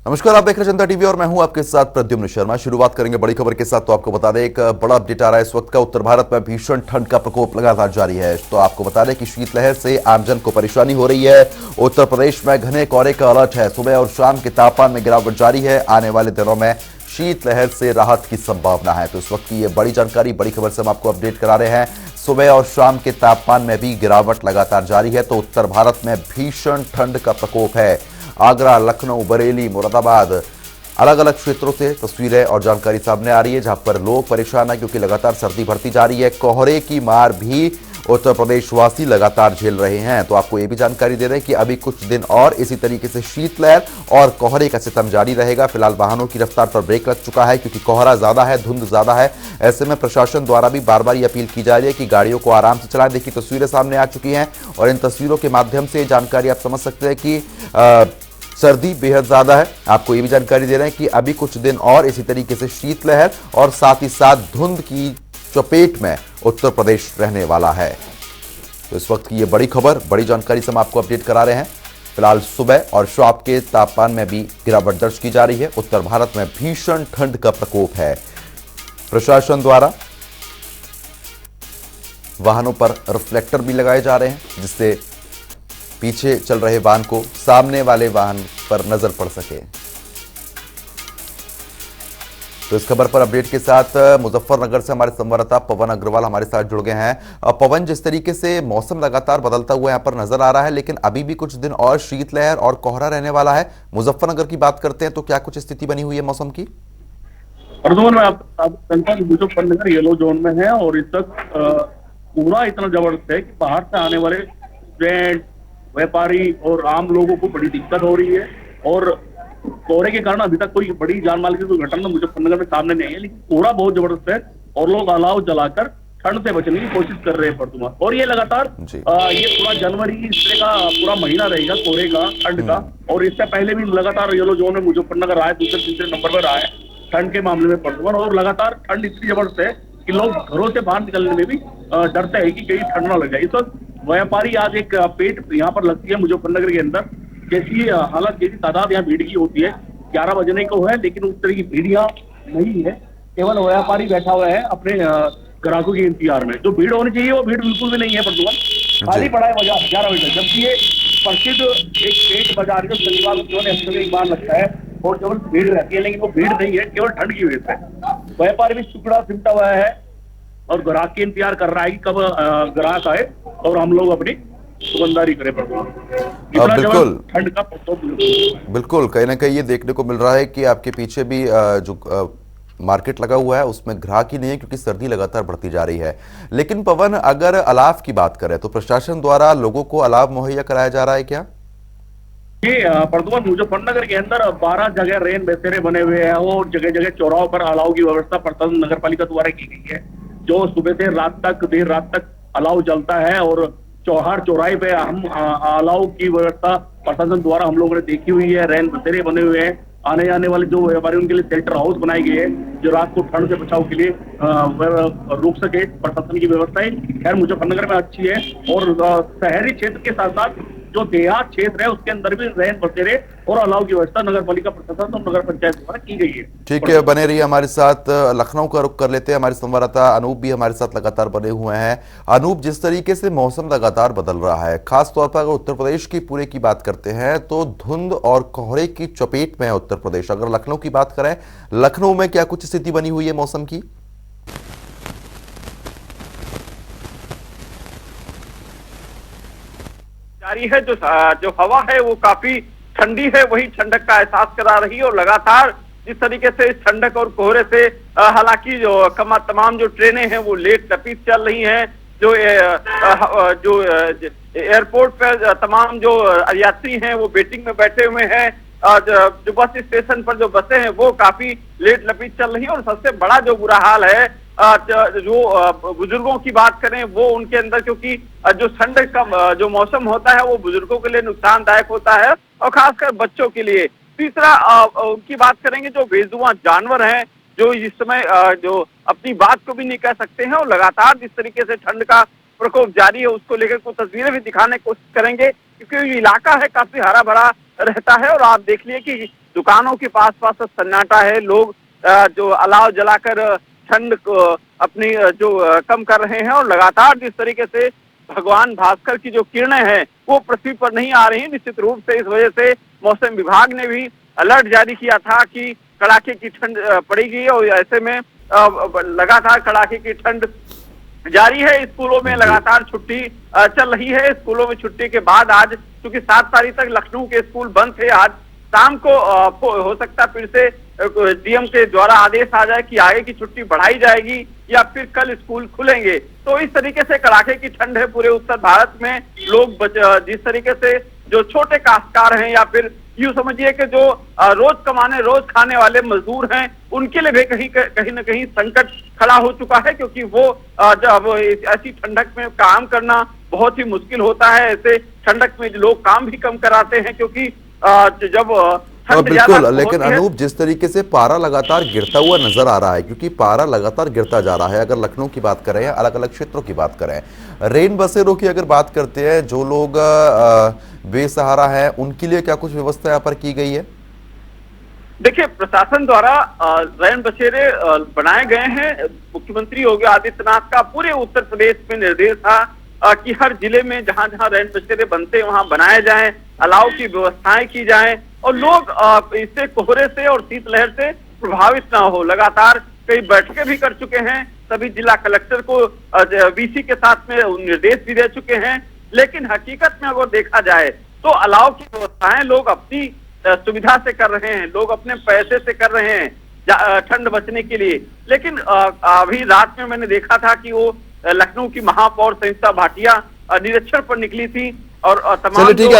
नमस्कार, आप देख रहे हैं जनता टीवी और मैं हूं आपके साथ प्रद्युम्न शर्मा। शुरुआत करेंगे बड़ी खबर के साथ। तो आपको बता दें, एक बड़ा अपडेट आ रहा है इस वक्त का। उत्तर भारत में भीषण ठंड का प्रकोप लगातार जारी है। तो आपको बता दें कि शीतलहर से आमजन को परेशानी हो रही है। उत्तर प्रदेश में घने कोहरे का अलर्ट है। सुबह और शाम के तापमान में गिरावट जारी है। आने वाले दिनों में शीतलहर से राहत की संभावना है। तो इस वक्त की ये बड़ी जानकारी, बड़ी खबर से हम आपको अपडेट करा रहे हैं। सुबह और शाम के तापमान में भी गिरावट लगातार जारी है। तो उत्तर भारत में भीषण ठंड का प्रकोप है। आगरा, लखनऊ, बरेली, मुरादाबाद, अलग अलग क्षेत्रों से तस्वीरें और जानकारी सामने आ रही है, जहां पर लोग परेशान है क्योंकि लगातार सर्दी बढ़ती जा रही है। कोहरे की मार भी उत्तर प्रदेश वासी लगातार झेल रहे हैं। तो आपको यह भी जानकारी दे दें कि अभी कुछ दिन और इसी तरीके से शीतलहर और कोहरे का सितम जारी रहेगा। फिलहाल वाहनों की रफ्तार पर ब्रेक लग चुका है क्योंकि कोहरा ज्यादा है, धुंध ज्यादा है। ऐसे में प्रशासन द्वारा भी बार बार ये अपील की जा रही है कि गाड़ियों को आराम से चलाएं। देखिए, तस्वीरें सामने आ चुकी हैं और इन तस्वीरों के माध्यम से जानकारी आप समझ सकते हैं कि सर्दी बेहद ज्यादा है। आपको ये भी जानकारी दे रहे हैं कि अभी कुछ दिन और इसी तरीके से शीतलहर और साथ ही साथ धुंध की चपेट में उत्तर प्रदेश रहने वाला है। तो इस वक्त की ये बड़ी खबर, बड़ी जानकारी से हम आपको अपडेट करा रहे हैं। फिलहाल सुबह और शाम के तापमान में भी गिरावट दर्ज की जा रही है। उत्तर भारत में भीषण ठंड का प्रकोप है। प्रशासन द्वारा वाहनों पर रिफ्लेक्टर भी लगाए जा रहे हैं, जिससे पीछे चल रहे वाहन को सामने वाले वाहन पर नजर पड़ सके। तो इस खबर पर अपडेट के साथ मुजफ्फरनगर से हमारे संवाददाता पवन अग्रवाल हमारे साथ जुड़ गए हैं। पवन, जिस तरीके से मौसम लगातार बदलता हुआ यहां पर नजर आ रहा है, लेकिन अभी भी कुछ दिन और शीतलहर और कोहरा रहने वाला है। मुजफ्फरनगर की बात करते हैं तो क्या कुछ स्थिति बनी हुई है मौसम की? वर्धमान में आप मुजफ्फरनगर येलो जोन में है और इस तक पूरा इतना जबरदस्त है कि बाहर से आने वाले स्टूडेंट, व्यापारी और आम लोगों को बड़ी दिक्कत हो रही है। और कोहरे के कारण अभी तक कोई बड़ी जान माल की कोई घटना मुजफ्फरनगर में सामने नहीं है, लेकिन कोहरा बहुत जबरदस्त है और लोग अलाव जलाकर ठंड से बचने की कोशिश कर रहे हैं वर्तमान। और ये लगातार ये पूरा जनवरी इस तरह का पूरा महीना रहेगा कोहरे का, ठंड का। और इससे पहले भी लगातार येलो जोन में मुजफ्फरनगर रहा है, दूसरे तीसरे नंबर पर रहा है ठंड के मामले में वर्तमान। और लगातार ठंड इतनी जबरदस्त है कि लोग घरों से बाहर निकलने में भी डरते हैं कि कहीं ठंड ना लग जाए। इस वक्त व्यापारी आज एक पेट यहाँ पर लगती है मुजफ्फरनगर के अंदर, जैसी हालांकि जैसी तादाद यहाँ भीड़ की होती है 11 बजने को है, लेकिन उस तरह की भीड़ यहाँ नहीं है। केवल व्यापारी बैठा हुआ है अपने ग्राहकों के इंतजार में। जो भीड़ होनी चाहिए वो भीड़ बिल्कुल भी नहीं है वर्तमान, खाली पड़ा है बाजार 11 बजे तक। जबकि ये प्रसिद्ध एक पेट बाजार जो शनिवार हफ्ते में एक बार लगता है और केवल भीड़ रहती है, लेकिन वो भीड़ नहीं है, केवल ठंड की वजह से। व्यापारी भी टुकड़ा सिमटा हुआ है और ग्राहक के इंतजार कर रहा है कि कब ग्राहक आए और हम लोग अपनी दुकानदारी करें। बिल्कुल ठंड का बिल्कुल कहीं ना कहीं ये देखने को मिल रहा है कि आपके पीछे भी जो मार्केट लगा हुआ है उसमें ग्राहक ही नहीं है क्योंकि सर्दी लगातार बढ़ती जा रही है। लेकिन पवन, अगर अलाव की बात करें तो प्रशासन द्वारा लोगों को अलाव मुहैया कराया जा रहा है क्या? ये वर्तमान मुजफ्फरनगर के अंदर 12 जगह रेन बसेरे बने हुए हैं और जगह जगह चौराहों पर अलाव की व्यवस्था प्रशासन नगर पालिका द्वारा की गई है। जो सुबह से रात तक, देर रात तक अलाव जलता है और चौहार चौराहे पे हम अलाव की व्यवस्था प्रशासन द्वारा हम लोगों ने देखी हुई है। रैन बसेरे बने हुए हैं। आने जाने वाले जो व्यापारी उनके लिए शेल्टर हाउस बनाए गए हैं जो रात को ठंड से बचाव के लिए रुक सके। प्रशासन की व्यवस्थाएं खैर मुजफ्फरनगर में अच्छी है और शहरी क्षेत्र के साथ साथ जो देहात क्षेत्र है उसके अंदर भी रैन बसेरे और अलाव की व्यवस्था नगर पालिका प्रशासन और नगर पंचायत द्वारा की गई है। ठीक है, बने रहिए हमारे साथ। लखनऊ का रुख कर लेते हैं। हमारे संवाददाता अनूप भी हमारे साथ लगातार बने हुए हैं। अनूप, जिस तरीके से मौसम लगातार बदल रहा है, खासतौर पर अगर उत्तर प्रदेश की पूरे की बात करते हैं तो धुंध और कोहरे की चपेट में है उत्तर प्रदेश। अगर लखनऊ की बात करें, लखनऊ में क्या कुछ स्थिति बनी हुई है मौसम की? जारी है, जो हवा है वो काफी ठंडी है, वही ठंडक का एहसास करा रही है। और लगातार जिस तरीके से इस ठंडक और कोहरे से हालांकि जो तमाम जो ट्रेनें हैं वो लेट लपीट चल रही हैं। जो एयरपोर्ट पर तमाम जो यात्री हैं वो वेटिंग में बैठे हुए हैं। जो बस स्टेशन पर जो बसें हैं वो काफी लेट लपीट चल रही है। और सबसे बड़ा जो बुरा हाल है, जो बुजुर्गों की बात करें वो उनके अंदर, क्योंकि जो ठंड का जो मौसम होता है वो बुजुर्गों के लिए नुकसानदायक होता है और खासकर बच्चों के लिए। तीसरा उनकी बात करेंगे जो बेजुबां जानवर हैं जो इस समय जो अपनी बात को भी नहीं कह सकते हैं। और लगातार जिस तरीके से ठंड का प्रकोप जारी है उसको लेकर कुछ तस्वीरें भी दिखाने की कोशिश करेंगे, क्योंकि ये इलाका है काफी हरा भरा रहता है। और आप देख लिए कि दुकानों के पास पास सन्नाटा है, लोग जो अलाव जलाकर ठंड को अपनी कम कर रहे हैं। और लगातार जिस तरीके से भगवान भास्कर की जो किरणें हैं वो पृथ्वी पर नहीं आ रही, निश्चित रूप से इस वजह से मौसम विभाग ने भी अलर्ट जारी किया था कि कड़ाके की ठंड पड़ेगी। और ऐसे में लगातार कड़ाके की ठंड जारी है। स्कूलों में लगातार छुट्टी चल रही है। स्कूलों में छुट्टी के बाद आज क्योंकि 7 तारीख तक लखनऊ के स्कूल बंद थे, आज शाम को हो सकता है फिर से डीएम के द्वारा आदेश आ जाए कि आगे की छुट्टी बढ़ाई जाएगी या फिर कल स्कूल खुलेंगे। तो इस तरीके से कड़ाके की ठंड है पूरे उत्तर भारत में। लोग जिस तरीके से जो छोटे काश्तकार हैं या फिर यूं समझिए कि जो रोज कमाने रोज खाने वाले मजदूर हैं, उनके लिए भी कहीं न कहीं संकट खड़ा हो चुका है, क्योंकि वो जब ऐसी ठंडक में काम करना बहुत ही मुश्किल होता है। ऐसे ठंडक में लोग काम भी कम कराते हैं, क्योंकि जब बिल्कुल, लेकिन अनूप, जिस तरीके से पारा लगातार गिरता हुआ नजर आ रहा है, क्योंकि पारा लगातार गिरता जा रहा है, अगर लखनऊ की बात करें या अलग अलग क्षेत्रों की बात करें, रेन बसेरों की अगर बात करते हैं, जो लोग बेसहारा हैं, उनके लिए क्या कुछ व्यवस्था यहाँ पर की गई है? देखिए, प्रशासन द्वारा रैन बसेरे बनाए गए हैं। मुख्यमंत्री योगी आदित्यनाथ का पूरे उत्तर प्रदेश में निर्देश था कि हर जिले में जहां जहां रैन बसेरे बनते हैं वहां बनाए जाएं, अलाव की व्यवस्थाएं की जाएं और लोग इससे कोहरे से और शीतलहर से प्रभावित ना हो। लगातार कई बैठकें भी कर चुके हैं, सभी जिला कलेक्टर को वीसी के साथ में निर्देश भी दे चुके हैं। लेकिन हकीकत में अगर देखा जाए तो अलाव की व्यवस्थाएं लोग अपनी सुविधा से कर रहे हैं, लोग अपने पैसे से कर रहे हैं ठंड बचने के लिए। लेकिन अभी रात में मैंने देखा था कि वो लखनऊ की महापौर संहिता भाटिया निरीक्षण पर निकली थी और तमाम। चलिए ठीक है,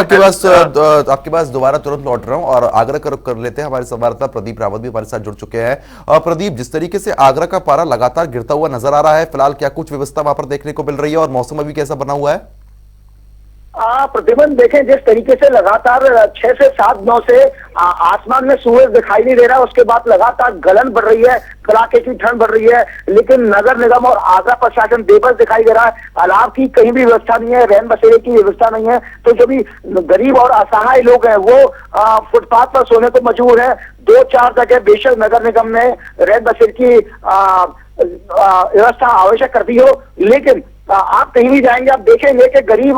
आपके पास दोबारा तुरंत लौट रहा हूं और आगरा कर लेते हैं। हमारे संवाददाता प्रदीप रावत भी हमारे साथ जुड़ चुके हैं। प्रदीप, जिस तरीके से आगरा का पारा लगातार गिरता हुआ नजर आ रहा है, फिलहाल क्या कुछ व्यवस्था वहां पर देखने को मिल रही है और मौसम अभी कैसा बना हुआ है? प्रतिबंध देखें, जिस तरीके से लगातार 6 से 7 9 से आसमान में सूरज दिखाई नहीं दे रहा, उसके बाद लगातार गलन बढ़ रही है, कड़ाके की ठंड बढ़ रही है, लेकिन नगर निगम और आगरा प्रशासन बेबस दिखाई दे रहा है। अलाव की कहीं भी व्यवस्था नहीं है, रैन बसेरे की व्यवस्था नहीं है। तो जो भी गरीब और असहाय लोग हैं वो फुटपाथ पर सोने को मजबूर है। 2-4 जगह बेशक नगर निगम ने रैन बसेरे की व्यवस्था आवश्यक कर दी हो, लेकिन आप कहीं भी जाएंगे आप देखेंगे कि गरीब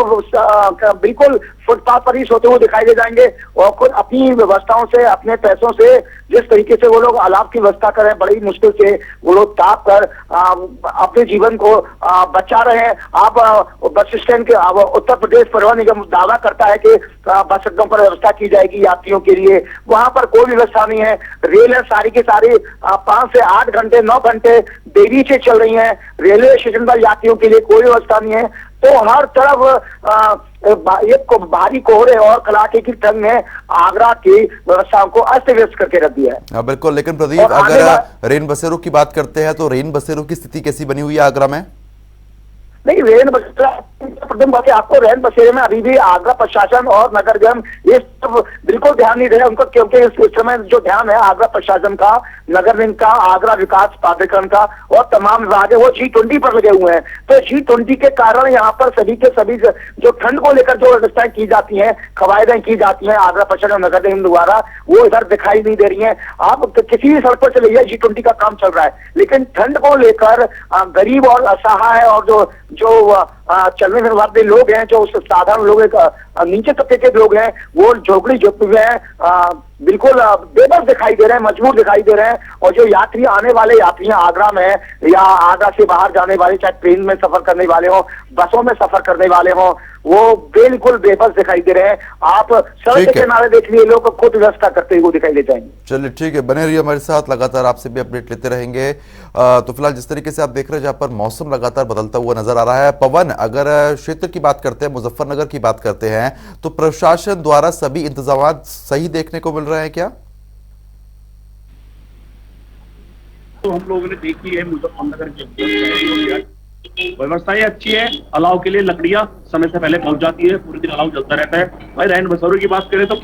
बिल्कुल फुटपाथ पर ही सोते हुए दिखाई दे जाएंगे और खुद अपनी व्यवस्थाओं से, अपने पैसों से जिस तरीके से वो लोग अलाव की व्यवस्था कर रहे हैं, बड़ी मुश्किल से वो लोग ताप कर अपने जीवन को बचा रहे हैं। आप बस स्टैंड के उत्तर प्रदेश परिवहन निगम दावा करता है कि बस अड्डों पर व्यवस्था की जाएगी यात्रियों के लिए, वहां पर कोई व्यवस्था नहीं है। रेल है सारी की सारी 5 से 8 घंटे 9 घंटे देरी से चल रही है। रेलवे स्टेशन पर यात्रियों के लिए कोई व्यवस्था नहीं है। तो हर तरफ एक भारी कोहरे और कड़ाके की ठंड ने आगरा की व्यवस्थाओं को अस्त व्यस्त करके रख दिया है। बिल्कुल, लेकिन प्रदीप, अगर रेन बसेरों की बात करते हैं तो रेन बसेरों की स्थिति कैसी बनी हुई है आगरा में? नहीं, रेन बसेरा आपको रैन बसेरे में अभी भी आगरा प्रशासन और नगर निगम ये सब बिल्कुल ध्यान नहीं दे रहे उनको, क्योंकि इस समय जो ध्यान है आगरा प्रशासन का, नगर निगम का, आगरा विकास प्राधिकरण का और तमाम विभाग है वो G20 पर लगे हुए हैं। तो G20 के कारण यहाँ पर सभी के सभी जो ठंड को लेकर जो व्यवस्थाएं की जाती हैं, कवायदें की जाती हैं आगरा प्रशासन और नगर निगम द्वारा, वो इधर दिखाई नहीं दे रही है। आप किसी भी सड़क पर चले जाइए, G20 का काम चल रहा है, लेकिन ठंड को लेकर गरीब और असहाय और जो चलने फिरने वाले लोग हैं, जो साधारण लोग नीचे तबके के लोग हैं, वो झोपड़ी झोपड़ी हुए हैं, बिल्कुल बेबस दिखाई दे रहे हैं, मजबूर दिखाई दे रहे हैं। और जो यात्री आने वाले यात्री आगरा में या आगरा से बाहर जाने वाले, चाहे ट्रेन में सफर करने वाले हो, बसों में सफर करने वाले हो, वो बिल्कुल बेबस दिखाई दे रहे हैं। आप सड़क के किनारे देख लिए लोग खुद व्यवस्था करते हुए दिखाई दे जाएंगे। चलिए ठीक है, बने रहिए हमारे साथ, लगातार आपसे भी अपडेट लेते रहेंगे। तो फिलहाल जिस तरीके से आप देख रहे हैं, जहां पर मौसम लगातार बदलता हुआ नजर आ रहा है। पवन, अगर क्षेत्र की बात करते हैं, मुजफ्फरनगर की बात करते हैं, तो प्रशासन द्वारा सभी इंतजाम सही देखने को मिल रहे हैं क्या? तो हम लोगों ने देखी है मुजफ्फरनगर की व्यवस्थाएं अच्छी है। अलाव के लिए लकड़ियां समय से पहले पहुंच जाती है, पूरे दिन अलाव चलता रहता है। भाई रैन बसेरों की बात करें तो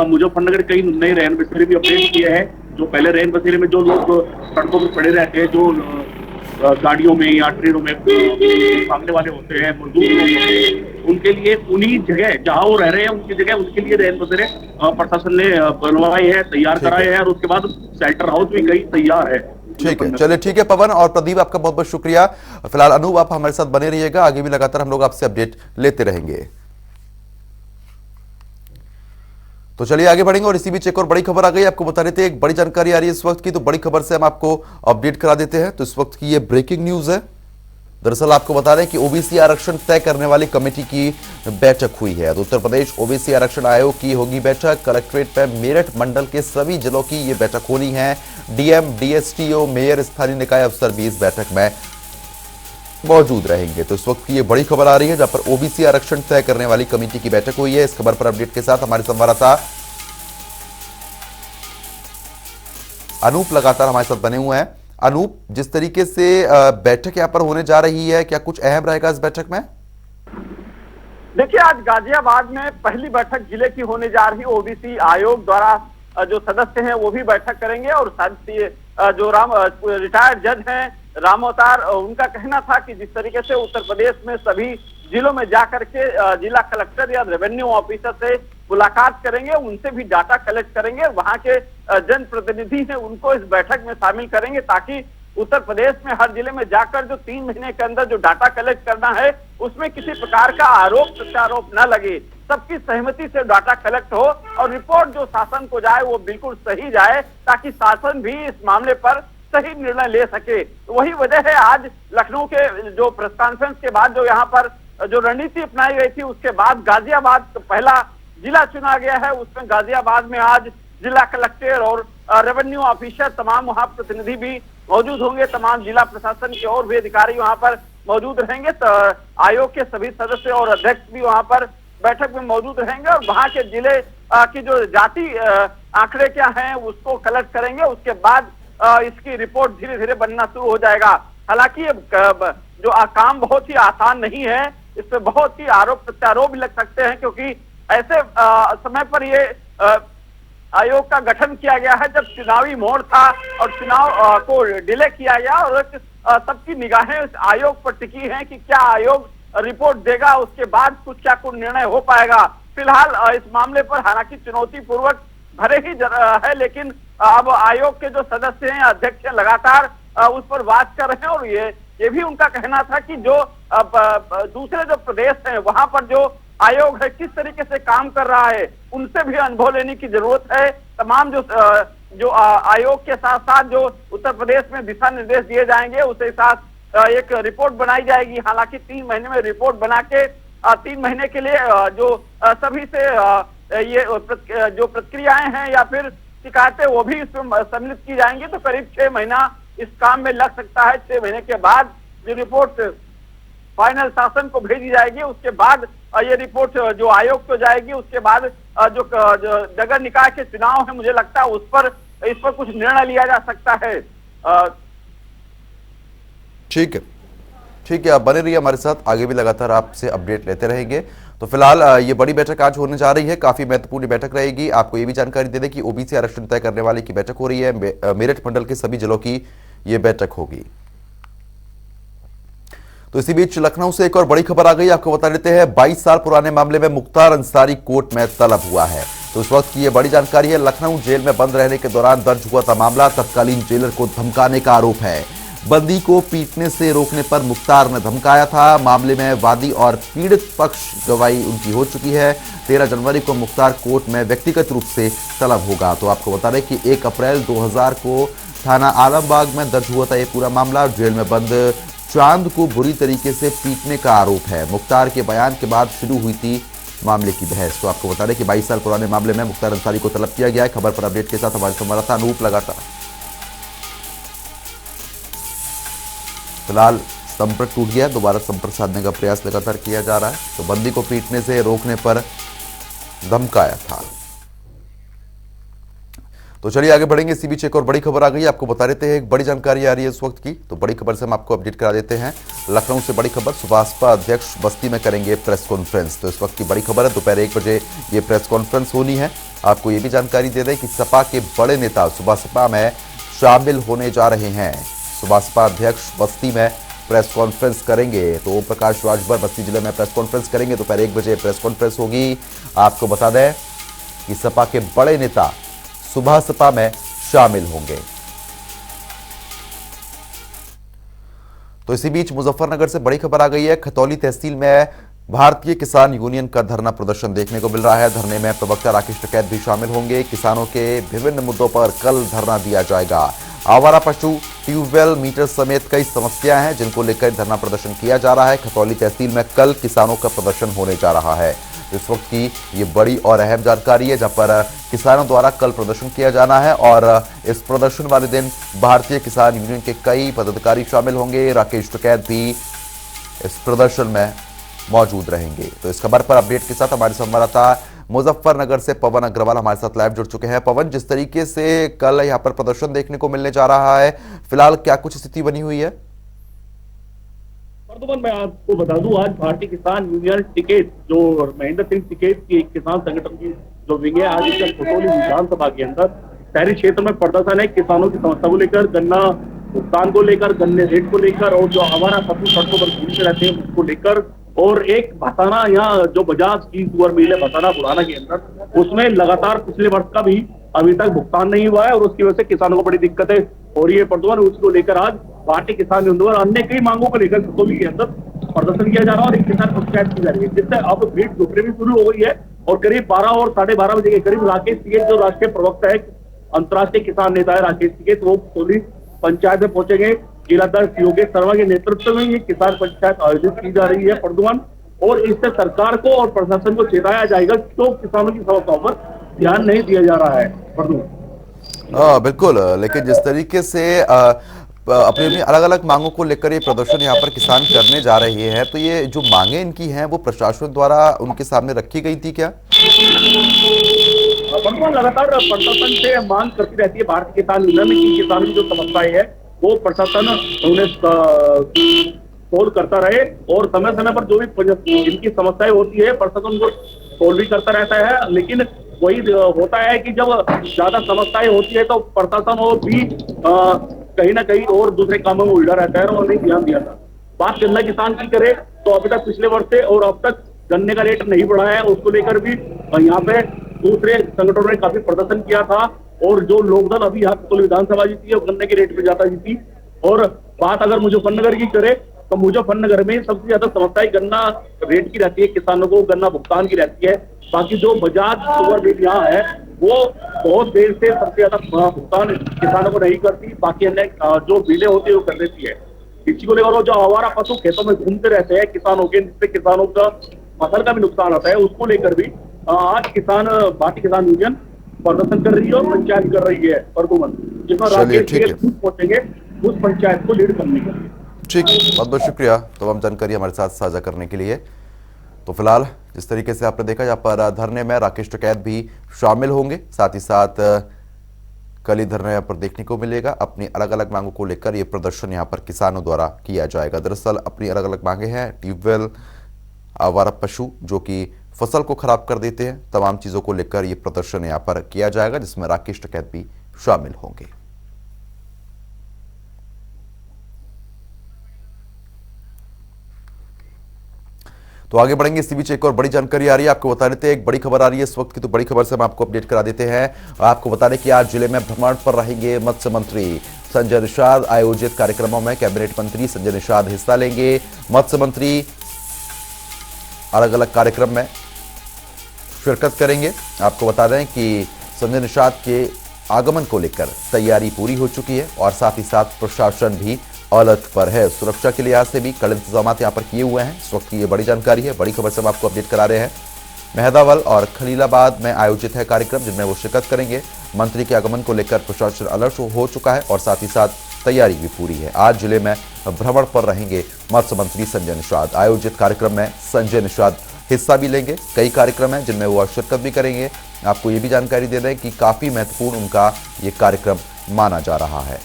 मुजफ्फरनगर कई नए रैन बसेरे भी अपडेट किए हैं। जो पहले रैन बसेरे में जो लोग सड़कों पर पड़े रहते हैं, जो गाड़ियों में या ट्रेनों में सामने वाले होते हैं, मजदूर लोग, उनके लिए उन्हीं जगह जहां वो रह रहे हैं उनकी जगह उनके लिए रैन बसेरे प्रशासन ने बनवाए हैं, तैयार कराए हैं, और उसके बाद शेल्टर हाउस भी कई तैयार है। ठीक है, चलिए ठीक है पवन और प्रदीप, आपका बहुत बहुत शुक्रिया। फिलहाल अनूप आप हमारे साथ बने रहिएगा, आगे भी लगातार हम लोग आपसे अपडेट लेते रहेंगे। तो चलिए आगे बढ़ेंगे और इसी बीच एक और बड़ी खबर आ गई, आपको बता देते हैं, एक बड़ी जानकारी आ रही है इस वक्त की, तो बड़ी खबर से हम आपको अपडेट करा देते हैं। तो इस वक्त की ये ब्रेकिंग न्यूज है। दरअसल आपको बता दें कि ओबीसी आरक्षण तय करने वाली कमेटी की बैठक हुई है। तो उत्तर प्रदेश ओबीसी आरक्षण आयोग की होगी बैठक। कलेक्ट्रेट पर मेरठ मंडल के सभी जिलों की ये बैठक होनी है। डीएम, डीएसटीओ, मेयर, स्थानीय निकाय अफसर भी इस बैठक में मौजूद रहेंगे। तो इस वक्त की ये बड़ी खबर आ रही है, जहां पर ओबीसी आरक्षण तय करने वाली कमेटी की बैठक हुई है। इस खबर पर अपडेट के साथ हमारे संवाददाता अनूप लगातार हमारे साथ बने हुए हैं। अनूप, जिस तरीके से बैठक यहां पर होने जा रही है, क्या कुछ अहम रहेगा इस बैठक में? देखिए, आज गाजियाबाद में पहली बैठक जिले की होने जा रही है। ओबीसी आयोग द्वारा जो सदस्य हैं वो भी बैठक करेंगे, और साथ ही जो रिटायर्ड जज हैं राम अवतार, उनका कहना था कि जिस तरीके से उत्तर प्रदेश में सभी जिलों में जाकर के जिला कलेक्टर या रेवेन्यू ऑफिसर से मुलाकात करेंगे, उनसे भी डाटा कलेक्ट करेंगे, वहां के जनप्रतिनिधि हैं उनको इस बैठक में शामिल करेंगे, ताकि उत्तर प्रदेश में हर जिले में जाकर जो 3 महीने के अंदर जो डाटा कलेक्ट करना है उसमें किसी प्रकार का आरोप प्रत्यारोप न लगे, सबकी सहमति से डाटा कलेक्ट हो और रिपोर्ट जो शासन को जाए वो बिल्कुल सही जाए, ताकि शासन भी इस मामले पर सही निर्णय ले सके। तो वही वजह है आज लखनऊ के जो प्रेस कॉन्फ्रेंस के बाद जो यहाँ पर जो रणनीति अपनाई गई थी, उसके बाद गाजियाबाद पहला जिला चुना गया है। उसमें गाजियाबाद में आज जिला कलेक्टर और रेवेन्यू ऑफिसर तमाम वहां प्रतिनिधि भी मौजूद होंगे, तमाम जिला प्रशासन के और भी अधिकारी वहां पर मौजूद रहेंगे। तो आयोग के सभी सदस्य और अध्यक्ष भी वहां पर बैठक में मौजूद रहेंगे, और वहां के जिले की जो जाति आंकड़े क्या हैं उसको कलेक्ट करेंगे। उसके बाद इसकी रिपोर्ट धीरे धीरे बनना शुरू हो जाएगा। हालांकि जो काम बहुत ही आसान नहीं है, इसमें बहुत ही आरोप प्रत्यारोप भी लग सकते हैं, क्योंकि ऐसे समय पर ये आयोग का गठन किया गया है जब चुनावी मोड़ था और चुनाव को डिले किया गया, और सबकी निगाहें इस आयोग पर टिकी हैं कि क्या आयोग रिपोर्ट देगा, उसके बाद कुछ क्या कुछ निर्णय हो पाएगा। फिलहाल इस मामले पर हालांकि चुनौतीपूर्वक भरे ही है, लेकिन अब आयोग के जो सदस्य हैं, अध्यक्ष हैं, लगातार उस पर बात कर रहे हैं, और ये भी उनका कहना था कि जो दूसरे जो प्रदेश हैं वहां पर जो आयोग है किस तरीके से काम कर रहा है, उनसे भी अनुभव लेने की जरूरत है। तमाम जो आयोग के साथ साथ जो उत्तर प्रदेश में दिशा निर्देश दिए जाएंगे उसके साथ एक रिपोर्ट बनाई जाएगी। हालांकि 3 महीने में रिपोर्ट बना के 3 महीने के लिए जो सभी से ये जो प्रक्रियाएं हैं या फिर शिकायतें वो भी इसमें सम्मिलित की जाएंगी, तो करीब 6 महीना इस काम में लग सकता है। 6 महीने के बाद जो रिपोर्ट फाइनल शासन को भेजी जाएगी, उसके बाद ये रिपोर्ट जो आयोग को जाएगी, उसके बाद जो नगर निकाय के चुनाव है, मुझे लगता है इस पर कुछ निर्णय लिया जा सकता है। ठीक है, आप बने रहिए हमारे साथ, आगे भी लगातार आपसे अपडेट लेते रहेंगे। तो फिलहाल ये बड़ी बैठक आज होने जा रही है, काफी महत्वपूर्ण बैठक रहेगी। आपको ये भी जानकारी दे दें कि ओबीसी आरक्षण तय करने वाले की बैठक हो रही है। मेरठ मंडल के सभी जिलों की ये बैठक होगी। तो इसी बीच लखनऊ से एक और बड़ी खबर आ गई, आपको बता देते हैं। 22 साल पुराने मामले में मुख्तार अंसारी कोर्ट में तलब हुआ है। तो इस वक्त की ये बड़ी जानकारी है। लखनऊ जेल में बंद रहने के दौरान दर्ज हुआ था मामला। तत्कालीन जेलर को धमकाने का आरोप है। बंदी को पीटने से रोकने पर मुख्तार ने धमकाया था। मामले में वादी और पीड़ित पक्ष गवाही उनकी हो चुकी है। 13 जनवरी को मुख्तार कोर्ट में व्यक्तिगत रूप से तलब होगा। तो आपको बता दें कि 1 अप्रैल 2000 को थाना आलमबाग में दर्ज हुआ था ये पूरा मामला। जेल में बंद चांद को बुरी तरीके से पीटने का आरोप है। मुख्तार के बयान के बाद शुरू हुई थी मामले की बहस। तो आपको बता दें कि 22 साल पुराने मामले में मुख्तार अंसारी को तलब किया गया है। खबर पर अपडेट के साथ हमारे संवाददाता अनूप लगातार। फिलहाल संपर्क टूट गया, दोबारा संपर्क साधने का प्रयास लगातार किया जा रहा है। तो बंदी को पीटने से रोकने पर धमकाया था। तो चलिए आगे बढ़ेंगे। इसी बीच एक और बड़ी खबर आ गई, आपको बता देते हैं। एक बड़ी जानकारी आ रही है इस वक्त की, तो बड़ी खबर से हम आपको अपडेट करा देते हैं। लखनऊ से बड़ी खबर, सुभाषपा अध्यक्ष बस्ती में करेंगे प्रेस कॉन्फ्रेंस। तो इस वक्त की बड़ी खबर है, दोपहर 1 बजे ये प्रेस कॉन्फ्रेंस होनी है। आपको ये भी जानकारी दे दें कि सपा के बड़े नेता सुभाषपा में शामिल होने जा रहे हैं। सुभाषपा अध्यक्ष बस्ती में प्रेस कॉन्फ्रेंस करेंगे। तो ओम प्रकाश राजभर बस्ती जिले में प्रेस कॉन्फ्रेंस करेंगे। दोपहर 1 बजे प्रेस कॉन्फ्रेंस होगी। आपको बता दें कि सपा के बड़े नेता सुबह सपा में शामिल होंगे। तो इसी बीच मुजफ्फरनगर से बड़ी खबर आ गई है। खतौली तहसील में भारतीय किसान यूनियन का धरना प्रदर्शन देखने को मिल रहा है। धरने में प्रवक्ता राकेश टिकैत भी शामिल होंगे। किसानों के विभिन्न मुद्दों पर कल धरना दिया जाएगा। आवारा पशु, ट्यूबवेल, मीटर समेत कई समस्याएं हैं जिनको लेकर धरना प्रदर्शन किया जा रहा है। खतौली तहसील में कल किसानों का प्रदर्शन होने जा रहा है। इस वक्त की ये बड़ी और अहम जानकारी है, जहां पर किसानों द्वारा कल प्रदर्शन किया जाना है और इस प्रदर्शन वाले दिन भारतीय किसान यूनियन के कई पदाधिकारी शामिल होंगे। राकेश टिकैत भी इस प्रदर्शन में मौजूद रहेंगे। तो इस खबर पर अपडेट के साथ हमारे संवाददाता मुजफ्फरनगर से पवन अग्रवाल हमारे साथ लाइव जुड़ चुके हैं। पवन, जिस तरीके से कल यहां पर प्रदर्शन देखने को मिलने जा रहा है, फिलहाल क्या कुछ स्थिति बनी हुई है? वर्धमान, मैं आपको बता दूं, आज भारतीय किसान यूनियन टिकैत, जो महेंद्र सिंह टिकैत की एक किसान संगठन की जो विंग है, आज इस खतौली विधानसभा के अंदर शहरी क्षेत्र में प्रदर्शन है। किसानों की समस्या को लेकर, गन्ना भुगतान को लेकर, गन्ने रेट को लेकर और जो आवारा पशु सड़कों पर घूमते रहते हैं उसको लेकर, और एक भसाना, यहाँ जो बजाज की सुअर मिल है भसाना पुराना के अंदर, उसमें लगातार पिछले वर्ष का भी अभी तक भुगतान नहीं हुआ है और उसकी वजह से किसानों को बड़ी दिक्कतें हो रही है। प्रदूषण उसको लेकर आज भारतीय किसान यूनियन और अन्य कई मांगों को लेकर खतौली के अंदर प्रदर्शन किया जा रहा है और एक किसान पंचायत की जा रही है, जिससे अब भीड़ दुपहर भी शुरू हो गई है। और करीब 12 और 12:30 बजे के करीब राकेश टिकैत, जो राष्ट्रीय प्रवक्ता है, अंतर्राष्ट्रीय किसान नेता है राकेश टिकैत, वो खतौली पंचायत में पहुंचेंगे। जिलाध्यक्ष योगेश शर्मा के नेतृत्व में ये किसान पंचायत आयोजित की जा रही है प्रदूषण, और इससे सरकार को और प्रशासन को चेताया जाएगा तो किसानों की समस्याओं पर ध्यान नहीं दिया जा रहा है। बिल्कुल, लेकिन जिस तरीके से अपनी अपनी अलग अलग मांगों को लेकर ये प्रदर्शन यहाँ पर किसान करने जा रहे हैं, तो ये जो मांगे इनकी हैं वो प्रशासन द्वारा उनके सामने रखी गई थी क्या? लगातार प्रशासन से मांग करती रहती है भारतीय किसान यूनियन की किसानों की जो समस्याएं है वो प्रशासन उन्हें सोल्व करता रहे, और समय समय पर जो भी इनकी समस्याएं होती है प्रशासन को सोल्व भी करता रहता है। लेकिन वही होता है कि जब ज्यादा समस्याएं होती है तो प्रशासन और भी कहीं ना कहीं और दूसरे कामों में उलझा रहता है और नहीं ध्यान दिया था। बात गन्ना किसान की करे तो अभी तक पिछले वर्ष से और अब तक गन्ने का रेट नहीं बढ़ा है, उसको लेकर भी यहाँ पे दूसरे संगठनों ने काफी प्रदर्शन किया था। और जो लोकदल अभी यहाँ खतौली विधानसभा जीती है गन्ने के रेट पे ज्यादा जीती। और बात अगर मुजफ्फरनगर की करे तो मुजफ्फरनगर में सबसे ज्यादा समस्या गन्ना रेट की रहती है, किसानों को गन्ना भुगतान की रहती है। बाकी जो बजाज सुगर मिल यहाँ है वो बहुत देर से सबसे ज्यादा भुगतान किसानों को नहीं करती, बाकी अन्य जो बिलें होती है वो कर देती है। इसी को लेकर जो आवारा पशु खेतों में घूमते रहते हैं किसानों के, जिससे किसानों का फसल का भी नुकसान आता है, उसको लेकर भी आज भारतीय किसान यूनियन प्रदर्शन कर रही है और पंचायत कर रही है प्रदूषण, जिसमें राकेश पहुंचेंगे उस पंचायत को लीड करने के लिए। ठीक, बहुत बहुत शुक्रिया तमाम जानकारी हमारे साथ साझा करने के लिए। तो फिलहाल जिस तरीके से आपने देखा, यहाँ पर धरने में राकेश टिकैत भी शामिल होंगे, साथ ही साथ कल ही धरने यहाँ पर देखने को मिलेगा। अपनी अलग अलग मांगों को लेकर ये प्रदर्शन यहाँ पर किसानों द्वारा किया जाएगा। दरअसल अपनी अलग अलग मांगे हैं, ट्यूबवेल, आवारा पशु जो कि फसल को खराब कर देते हैं, तमाम चीजों को लेकर ये प्रदर्शन यहाँ पर किया जाएगा, जिसमें राकेश टिकैत भी शामिल होंगे। तो आगे बढ़ेंगे। इसी बीच एक और बड़ी जानकारी आ रही है, आपको बता देते हैं। एक बड़ी खबर आ रही है इस वक्त की, तो बड़ी खबर से हम आपको अपडेट करा देते हैं। आपको बता दें कि आज जिले में भ्रमण पर रहेंगे मत्स्य मंत्री संजय निषाद। आयोजित कार्यक्रमों में कैबिनेट मंत्री संजय निषाद हिस्सा लेंगे। मत्स्य मंत्री अलग अलग कार्यक्रम में शिरकत करेंगे। आपको बता दें कि संजय निषाद के आगमन को लेकर तैयारी पूरी हो चुकी है और साथ ही साथ प्रशासन भी अलर्ट पर है। सुरक्षा के लिहाज से भी कड़े इंतजाम यहाँ पर किए हुए हैं। इस वक्त की ये बड़ी जानकारी है, बड़ी खबर से हम आपको अपडेट करा रहे हैं। मेहदावल और खलीलाबाद में आयोजित है कार्यक्रम जिनमें वो शिरकत करेंगे। मंत्री के आगमन को लेकर प्रशासन अलर्ट हो चुका है और साथ ही साथ तैयारी भी पूरी है। आज जिले में भ्रमण पर रहेंगे मत्स्य मंत्री संजय निषाद। आयोजित कार्यक्रम में संजय निषाद हिस्सा भी लेंगे। कई कार्यक्रम हैं जिनमें वो शिरकत भी करेंगे। आपको ये भी जानकारी दे दें कि काफी महत्वपूर्ण उनका ये कार्यक्रम माना जा रहा है।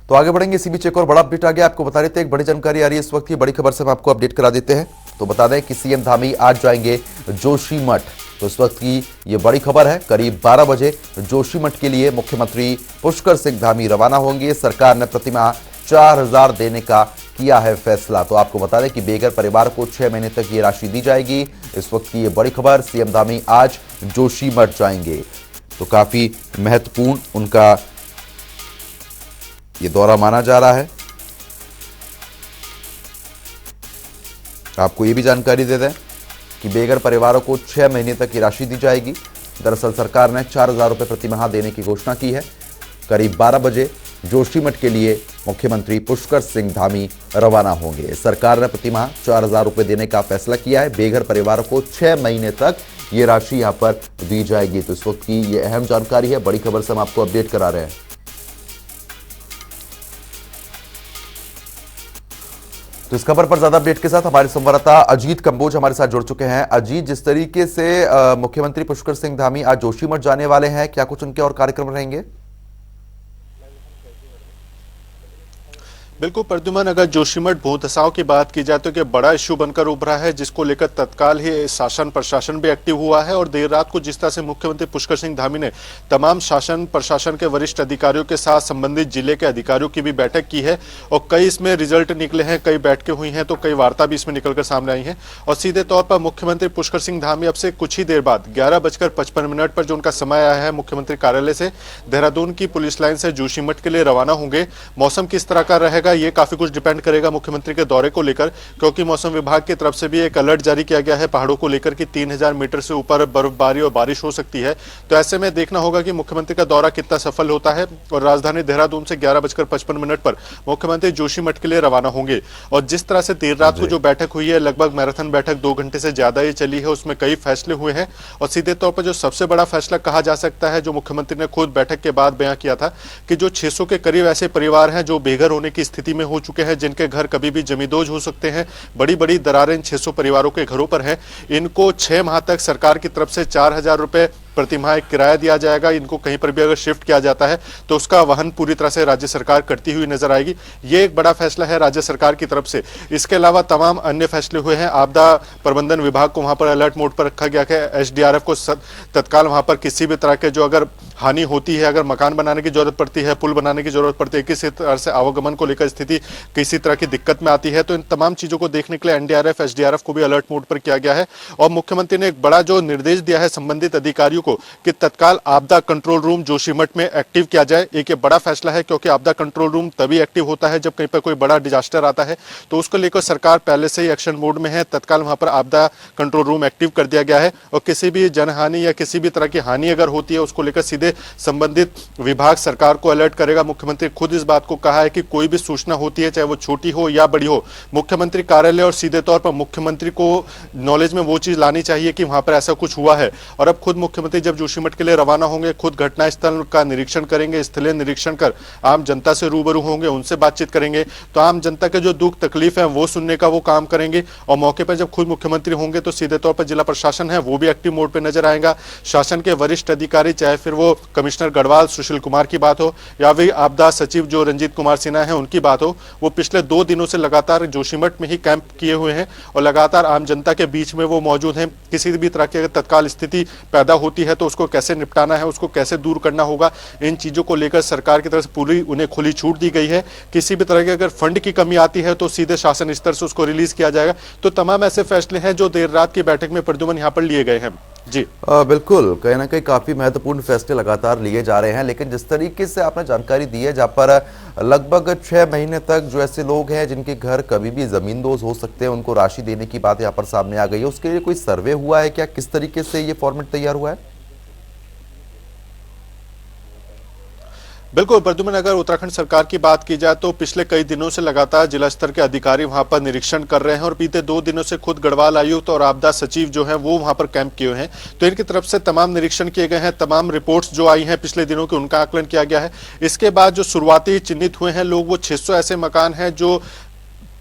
तो आगे बढ़ेंगे, इसी बीच एक और बड़ा अपडेट आ गया। आपको बता देते हैं, एक बड़ी जानकारी आ रही है इस वक्त की, बड़ी खबर से हम आपको अपडेट करा देते हैं। तो बता दें कि सीएम धामी आज जाएंगे जोशीमठ। तो इस वक्त की ये बड़ी खबर है, करीब 12 बजे जोशीमठ के लिए मुख्यमंत्री पुष्कर सिंह धामी रवाना होंगे। सरकार ने प्रतिमाह 4000 देने का किया है फैसला। तो आपको बता दें कि बेघर परिवार को 6 महीने तक ये राशि दी जाएगी। इस वक्त की ये बड़ी खबर, सीएम धामी आज जोशीमठ जाएंगे। तो काफी महत्वपूर्ण उनका ये दौरा माना जा रहा है। आपको ये भी जानकारी दे दें कि बेघर परिवारों को 6 महीने तक की राशि दी जाएगी। दरअसल सरकार ने 4000 रुपए प्रतिमाह देने की घोषणा की है। करीब 12 बजे जोशीमठ के लिए मुख्यमंत्री पुष्कर सिंह धामी रवाना होंगे। सरकार ने प्रतिमाह 4000 रुपए देने का फैसला किया है। बेघर परिवारों को 6 महीने तक ये राशि यहां पर दी जाएगी। तो इस वक्त की ये अहम जानकारी है, बड़ी खबर से हम आपको अपडेट करा रहे हैं। तो इस खबर पर ज्यादा अपडेट के साथ हमारे संवाददाता अजीत कंबोज हमारे साथ जुड़ चुके हैं। अजीत, जिस तरीके से मुख्यमंत्री पुष्कर सिंह धामी आज जोशीमठ जाने वाले हैं, क्या कुछ उनके और कार्यक्रम रहेंगे? बिल्कुल प्रद्युमन, अगर जोशीमठ भूदसाव की बात की जाए तो ये बड़ा इश्यू बनकर उभरा है, जिसको लेकर तत्काल ही शासन प्रशासन भी एक्टिव हुआ है। और देर रात को जिस तरह से मुख्यमंत्री पुष्कर सिंह धामी ने तमाम शासन प्रशासन के वरिष्ठ अधिकारियों के साथ संबंधित जिले के अधिकारियों की भी बैठक की है और कई इसमें रिजल्ट निकले हैं, कई बैठकें हुई हैं, तो कई वार्ता भी इसमें निकलकर सामने आई है। और सीधे तौर पर मुख्यमंत्री पुष्कर सिंह धामी अब से कुछ ही देर बाद 11:55 पर जो उनका समय आया है मुख्यमंत्री कार्यालय से, देहरादून की पुलिस लाइन से जोशीमठ के लिए रवाना होंगे। मौसम किस तरह का रहेगा ये काफी कुछ डिपेंड करेगा मुख्यमंत्री के दौरे को लेकर, क्योंकि मौसम विभाग की तरफ से भी एक अलर्ट जारी किया गया है पहाड़ों को लेकर कि 3000 मीटर से ऊपर बर्फबारी और बारिश हो सकती है। तो ऐसे में देखना होगा कि मुख्यमंत्री का दौरा कितना सफल होता है। और राजधानी देहरादून से 11:55 पर मुख्यमंत्री जोशीमठ के लिए रवाना होंगे। और जिस तरह से देर रात को जो बैठक हुई है, लगभग मैराथन बैठक 2 घंटे से ज्यादा ये चली है, उसमें कई फैसले हुए हैं। और सीधे तौर पर जो सबसे बड़ा फैसला कहा जा सकता है, जो मुख्यमंत्री ने खुद बैठक के बाद बयां किया था, कि जो 600 के करीब ऐसे परिवार हैं जो बेघर होने की स्थिति में हो चुके हैं, जिनके घर कभी भी जमींदोज हो सकते हैं, बड़ी बड़ी दरारें इन 600 परिवारों के घरों पर हैं। इनको 6 माह तक सरकार की तरफ से 4000 रुपए प्रतिमाह किराया दिया जाएगा। इनको कहीं पर भी अगर शिफ्ट किया जाता है तो उसका वहन पूरी तरह से राज्य सरकार करती हुई नजर आएगी। ये एक बड़ा फैसला है राज्य सरकार की तरफ से। इसके अलावा तमाम अन्य फैसले हुए हैं। आपदा प्रबंधन विभाग को वहां पर अलर्ट मोड पर रखा गया है। एसडीआरएफ को तत्काल वहां पर किसी भी तरह के जो अगर हानि होती है, अगर मकान बनाने की जरूरत पड़ती है, पुल बनाने की जरूरत पड़ती है, किसी तरह से आवागमन को लेकर स्थिति किसी तरह की दिक्कत में आती है, तो इन तमाम चीजों को देखने के लिए एनडीआरएफ एसडीआरएफ को भी अलर्ट मोड पर किया गया है। और मुख्यमंत्री ने एक बड़ा जो निर्देश दिया है संबंधित अधिकारियों को कि तत्काल आपदा कंट्रोल रूम जोशीमठ में एक्टिव किया जाए। एक ये बड़ा फैसला है, क्योंकि आपदा कंट्रोल रूम तभी एक्टिव होता है जब कहीं पर कोई बड़ा डिजास्टर आता है। तो उसको लेकर सरकार पहले से ही एक्शन मोड में है। तत्काल वहां पर आपदा कंट्रोल रूम एक्टिव कर दिया गया है। और किसी भी जनहानि या किसी भी तरह की हानि अगर होती है, उसको लेकर सीधे संबंधित विभाग सरकार को अलर्ट करेगा। मुख्यमंत्री खुद इस बात को कहा है कि कोई भी सूचना होती है, चाहे वो छोटी हो या बड़ी हो, मुख्यमंत्री कार्यालय और सीधे तौर पर मुख्यमंत्री को नॉलेज में वो चीज लानी चाहिए कि वहां पर ऐसा कुछ हुआ है। और अब खुद मुख्यमंत्री जब जोशीमठ के लिए रवाना होंगे, खुद घटनास्थल का निरीक्षण करेंगे, स्थलीय निरीक्षण कर आम जनता से रूबरू होंगे, उनसे बातचीत करेंगे। तो आम जनता के जो दुख तकलीफ है वो सुनने का वो काम करेंगे। और मौके पर जब खुद मुख्यमंत्री होंगे तो सीधे तौर पर जिला प्रशासन है वो भी एक्टिव मोड पे नजर आएगा। शासन के वरिष्ठ अधिकारी, चाहे फिर वो कमिश्नर गढ़वाल सुशील कुमार की बात हो या फिर आपदा सचिव जो रंजीत कुमार सिन्हा है उनकी बात हो, वो पिछले 2 दिनों से लगातार जोशीमठ में ही कैंप किए हुए हैं और लगातार आम जनता के बीच में वो मौजूद हैं। किसी भी तरह की अगर तत्काल स्थिति पैदा होती है तो उसको कैसे निपटाना है, उसको कैसे दूर करना होगा, इन चीजों को लेकर सरकार की तरफ से पूरी उन्हें खुली छूट दी गई है। किसी भी तरह की अगर फंड की कमी आती है तो सीधे शासन स्तर से उसको रिलीज किया जाएगा। तो तमाम ऐसे फैसले हैं जो देर रात की बैठक में प्रद्युमन यहाँ पर लिए गए हैं। जी बिल्कुल, कहीं ना कहीं काफी महत्वपूर्ण फैसले लगातार लिए जा रहे हैं। लेकिन जिस तरीके से आपने जानकारी दी है, जहां पर लगभग 6 महीने तक जो ऐसे लोग हैं जिनके घर कभी भी जमींदोज हो सकते हैं, उनको राशि देने की बात यहाँ पर सामने आ गई है, उसके लिए कोई सर्वे हुआ है क्या? किस तरीके से ये फॉर्मेट तैयार हुआ है? बिल्कुल प्रद्युमन, अगर उत्तराखंड सरकार की बात की जाए तो पिछले कई दिनों से लगातार जिला स्तर के अधिकारी वहां पर निरीक्षण कर रहे हैं और बीते 2 दिनों से खुद गढ़वाल आयुक्त और आपदा सचिव जो हैं वो वहां पर कैंप किए हुए हैं। तो इनकी तरफ से तमाम निरीक्षण किए गए हैं, तमाम रिपोर्ट्स जो आई हैं पिछले दिनों की उनका आकलन किया गया है। इसके बाद जो शुरुआती चिन्हित हुए हैं लोग, वो 600 ऐसे मकान हैं जो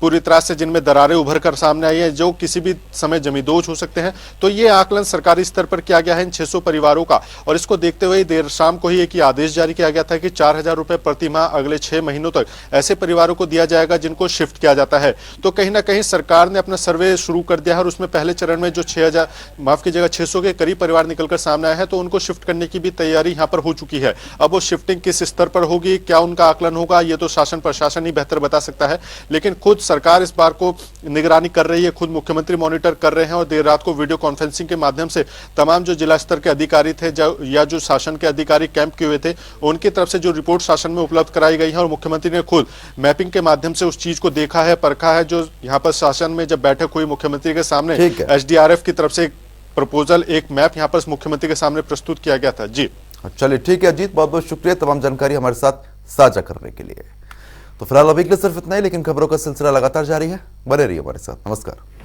पूरी तरह से जिनमें दरारें उभर कर सामने आई हैं, जो किसी भी समय जमींदोज हो सकते हैं। तो ये आकलन सरकारी स्तर पर किया गया है इन 600 परिवारों का, और इसको देखते हुए देर शाम को ही एक आदेश जारी किया गया था कि 4000 रुपए प्रति माह अगले 6 महीनों तक ऐसे परिवारों को दिया जाएगा जिनको शिफ्ट किया जाता है। तो कहीं ना कहीं सरकार ने अपना सर्वे शुरू कर दिया है, और उसमें पहले चरण में जो 600 के करीब परिवार निकलकर सामने आए हैं, तो उनको शिफ्ट करने की भी तैयारी यहां पर हो चुकी है। अब वो शिफ्टिंग किस स्तर पर होगी, क्या उनका आकलन होगा, ये तो शासन प्रशासन ही बेहतर बता सकता है। लेकिन खुद सरकार इस बार को निगरानी कर रही है, खुद मुख्यमंत्री मॉनिटर कर रहे हैं, और देर रात को वीडियो कॉन्फ्रेंसिंग के माध्यम से तमाम जो जिला स्तर के अधिकारी थे या जो शासन के अधिकारी कैंप किए हुए थे, उनकी तरफ से जो रिपोर्ट शासन में उपलब्ध कराई गई है, और मुख्यमंत्री ने खुद मैपिंग के माध्यम से उस चीज को देखा है, परखा है। जो यहाँ पर शासन में जब बैठक हुई मुख्यमंत्री के सामने, एसडीआरएफ की तरफ से प्रपोजल, एक मैप यहाँ पर मुख्यमंत्री के सामने प्रस्तुत किया गया था। जी चलिए ठीक है अजीत, बहुत बहुत शुक्रिया तमाम जानकारी हमारे साथ साझा करने के लिए। तो फिलहाल अभी के लिए सिर्फ इतना ही, लेकिन खबरों का सिलसिला लगातार जारी है, बने रहिए हमारे साथ। नमस्कार।